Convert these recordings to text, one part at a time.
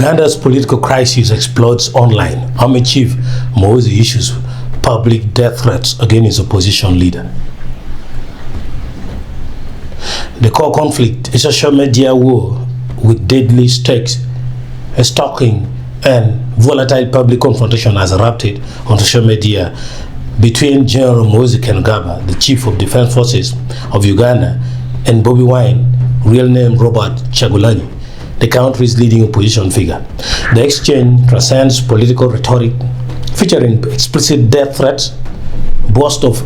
Uganda's political crisis explodes online. Army Chief Muhoozi issues public death threats against his opposition leader. The core conflict is a social media war with deadly stakes. A stalking and volatile public confrontation has erupted on social media between General Muhoozi Kainerugaba, the Chief of Defense Forces of Uganda, and Bobi Wine, real name Robert Kyagulanyi, the country's leading opposition figure. The exchange transcends political rhetoric, featuring explicit death threats, boasts of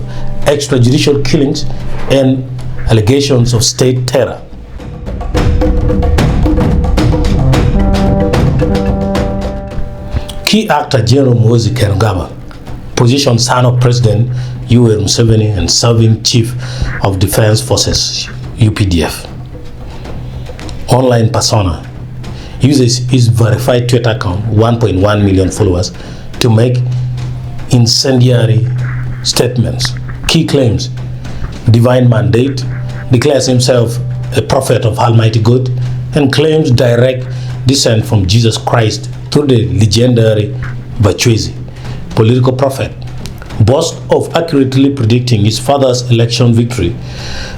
extrajudicial killings, and allegations of state terror. Key actor General Muhoozi Kainerugaba, position son of President Yoweri Museveni and serving Chief of Defense Forces UPDF. Online persona, uses his verified Twitter account, 1.1 million followers, to make incendiary statements. Key claims: divine mandate, declares himself a prophet of Almighty God, and claims direct descent from Jesus Christ through the legendary Bagisu, political prophet, boasts of accurately predicting his father's election victory,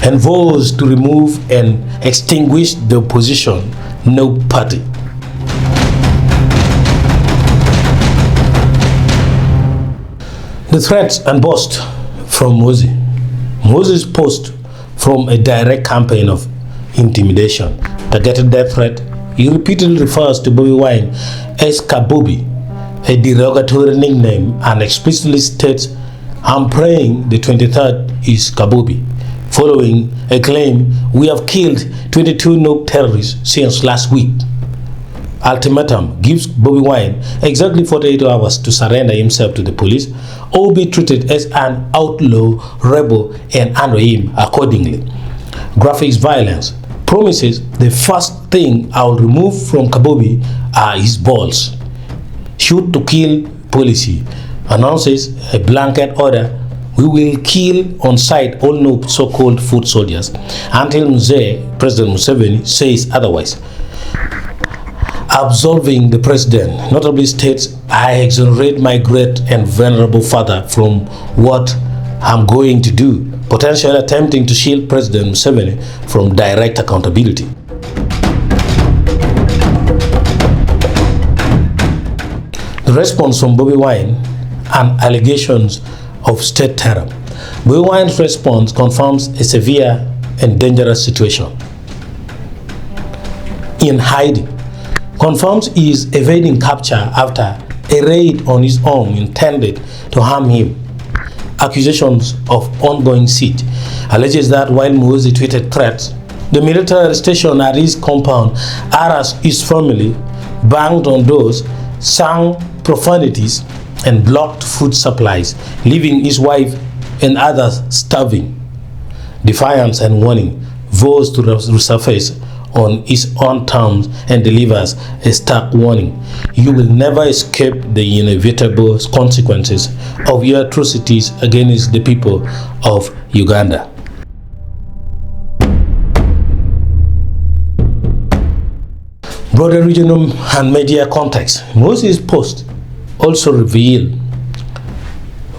and vows to remove and extinguish the opposition no party. The threats and boast from Muhoozi. Muhoozi's post from a direct campaign of intimidation, targeted death threat. He repeatedly refers to Bobi Wine as Kabobi, a derogatory nickname, and explicitly states, "I'm praying the 23rd is Kabobi," following a claim, "We have killed 22 no terrorists since last week." Ultimatum gives Bobi Wine exactly 48 hours to surrender himself to the police or be treated as an outlaw, rebel, and honor him accordingly. Graphics violence promises, "The first thing I'll remove from Kabobi are his balls." Shoot to kill policy announces a blanket order. "We will kill on sight all no so-called foot soldiers until President Museveni says otherwise." Absolving the president notably states, "I exonerate my great and venerable father from what I'm going to do," potentially attempting to shield President Museveni from direct accountability. The response from Bobi Wine and allegations of state terror. Bobi Wine's response confirms a severe and dangerous situation. In hiding, confirms he is evading capture after a raid on his home intended to harm him. Accusations of ongoing siege. Alleges that while Muhoozi tweeted threats, the military station at his compound harassed his family, banged on doors, sang profanities, and blocked food supplies, leaving his wife and others starving. Defiance and warning vows to resurface on his own terms and delivers a stark warning: "You will never escape the inevitable consequences of your atrocities against the people of Uganda." Broader regional and media context. Muhoozi's post also revealed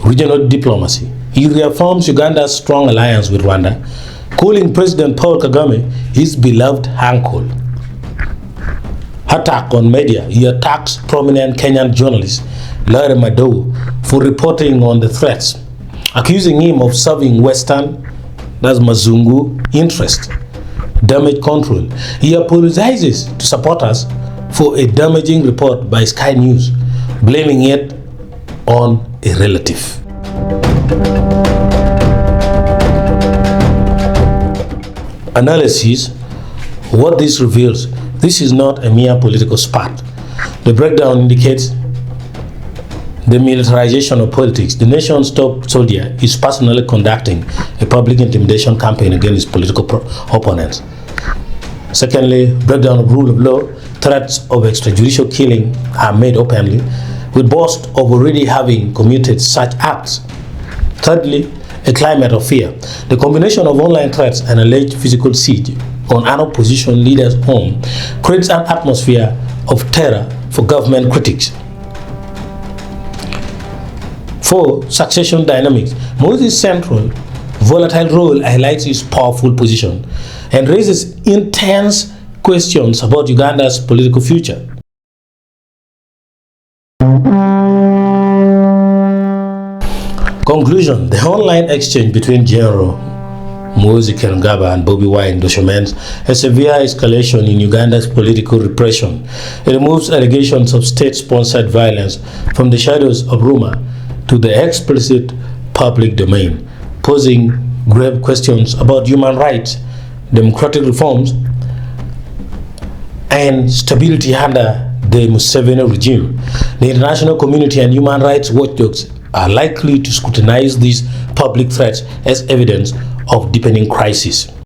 regional diplomacy. He reaffirms Uganda's strong alliance with Rwanda, calling President Paul Kagame his beloved uncle. Attack on media. He attacks prominent Kenyan journalist Larry Madowo for reporting on the threats, accusing him of serving Western, that's Mazungu, interest. Damage control. He apologizes to supporters for a damaging report by Sky News, blaming it on a relative. Analysis. What this reveals: this is not a mere political spat. The breakdown indicates the militarization of politics. The nation's top soldier is personally conducting a public intimidation campaign against political opponents. Secondly, breakdown of rule of law. Threats of extrajudicial killing are made openly, with boast of already having committed such acts. Thirdly, a climate of fear. The combination of online threats and alleged physical siege on an opposition leader's home creates an atmosphere of terror for government critics. 4. Succession dynamics. Muhoozi's central, volatile role highlights his powerful position and raises intense questions about Uganda's political future. Conclusion. The online exchange between General Muhoozi Kainerugaba and Bobi Wine documents a severe escalation in Uganda's political repression. It removes allegations of state-sponsored violence from the shadows of rumor to the explicit public domain, posing grave questions about human rights, democratic reforms, and stability under the Museveni regime. The international community and human rights watchdogs are likely to scrutinize these public threats as evidence of deepening crisis.